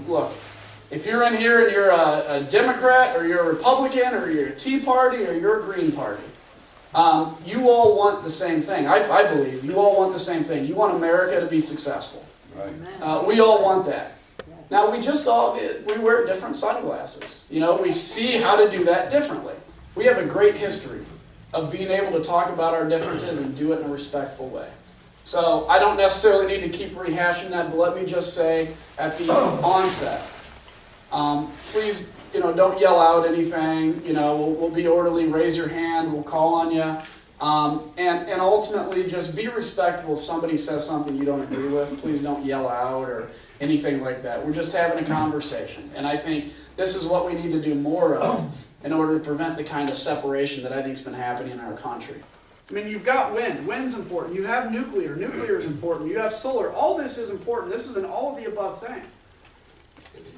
Look, if you're in here and you're a Democrat or you're a Republican or you're a Tea Party or you're a Green Party, you all want the same thing. I believe you all want the same thing. You want America to be successful. Right. We all want that. Now we wear different sunglasses. You know, we see how to do that differently. We have a great history of being able to talk about our differences and do it in a respectful way. So I don't necessarily need to keep rehashing that, but let me just say at the onset, please, don't yell out anything. We'll be orderly. Raise your hand. We'll call on you, and ultimately just be respectful. If somebody says something you don't agree with, please don't yell out or anything like that. We're just having a conversation, and I think this is what we need to do more of in order to prevent the kind of separation that I think has been happening in our country. I mean, you've got wind. Wind's important. You have nuclear. Nuclear is important. You have solar. All this is important. This is an all of the above thing.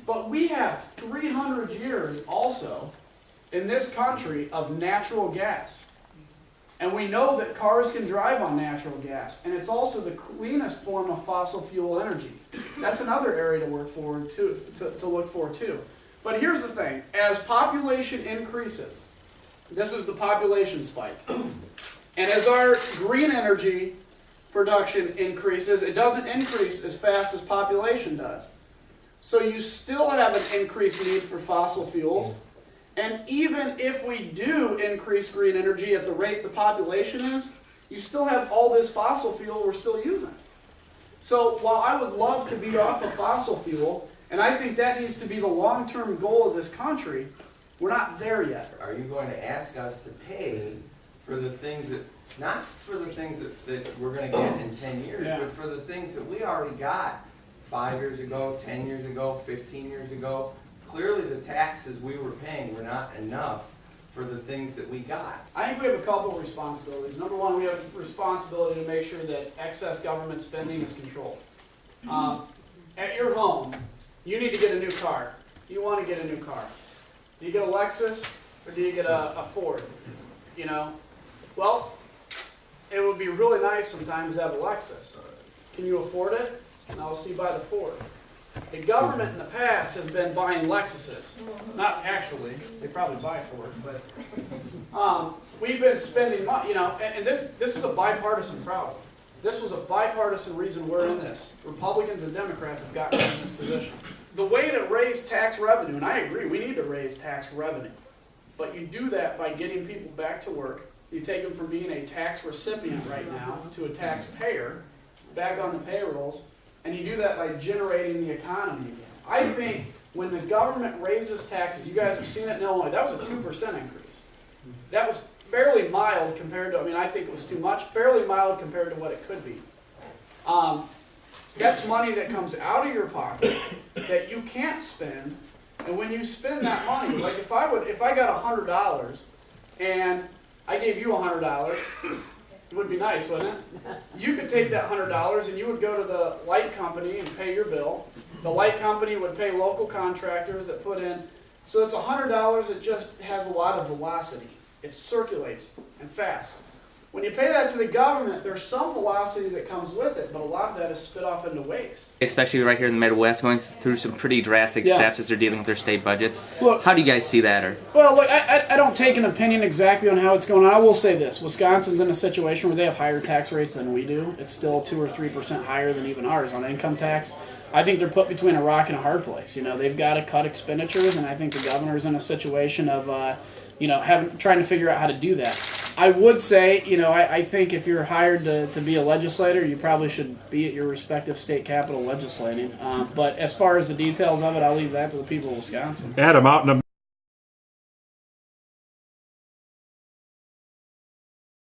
But we have 300 years also in this country of natural gas. And we know that cars can drive on natural gas. And it's also the cleanest form of fossil fuel energy. That's another area to look forward to. But here's the thing. As population increases, this is the population spike. And as our green energy production increases, it doesn't increase as fast as population does. So you still have an increased need for fossil fuels. And even if we do increase green energy at the rate the population is, you still have all this fossil fuel we're still using. So while I would love to be off of fossil fuel, and I think that needs to be the long-term goal of this country, we're not there yet. Are you going to ask us to pay for the things that, not for the things that we're going to get in 10 years, but for the things that we already got 5 years ago, 10 years ago, 15 years ago? Clearly the taxes we were paying were not enough for the things that we got. I think we have a couple of responsibilities. Number one, we have a responsibility to make sure that excess government spending is controlled. At your home, you need to get a new car. You want to get a new car. Do you get a Lexus or do you get a Ford? Well, it would be really nice sometimes to have a Lexus. Can you afford it? Now we'll see by the Ford. The government in the past has been buying Lexuses. Not actually, they probably buy Fords, but we've been spending money, and this is a bipartisan problem. This was a bipartisan reason we're in this. Republicans and Democrats have gotten in this position. The way to raise tax revenue, and I agree, we need to raise tax revenue, but you do that by getting people back to work. You take them from being a tax recipient right now to a taxpayer, back on the payrolls, and you do that by generating the economy again. I think when the government raises taxes, you guys have seen it in Illinois, that was a 2% increase. That was fairly mild compared to, I think it was too much, fairly mild compared to what it could be. That's money that comes out of your pocket that you can't spend, and when you spend that money, like if I got $100 and I gave you $100, it would be nice, wouldn't it? You could take that $100 and you would go to the light company and pay your bill. The light company would pay local contractors that put in. So it's $100 that just has a lot of velocity. It circulates and fast. When you pay that to the government, there's some velocity that comes with it, but a lot of that is spit off into waste. Especially right here in the Midwest, going through some pretty drastic steps as they're dealing with their state budgets. Look, how do you guys see that? Well, look, I don't take an opinion exactly on how it's going on. I will say this. Wisconsin's in a situation where they have higher tax rates than we do. It's still 2 or 3% higher than even ours on income tax. I think they're put between a rock and a hard place. They've got to cut expenditures, and I think the governor's in a situation of trying to figure out how to do that. I would say, I think if you're hired to be a legislator, you probably should be at your respective state capital legislating. But as far as the details of it, I'll leave that to the people of Wisconsin. Adam, out in the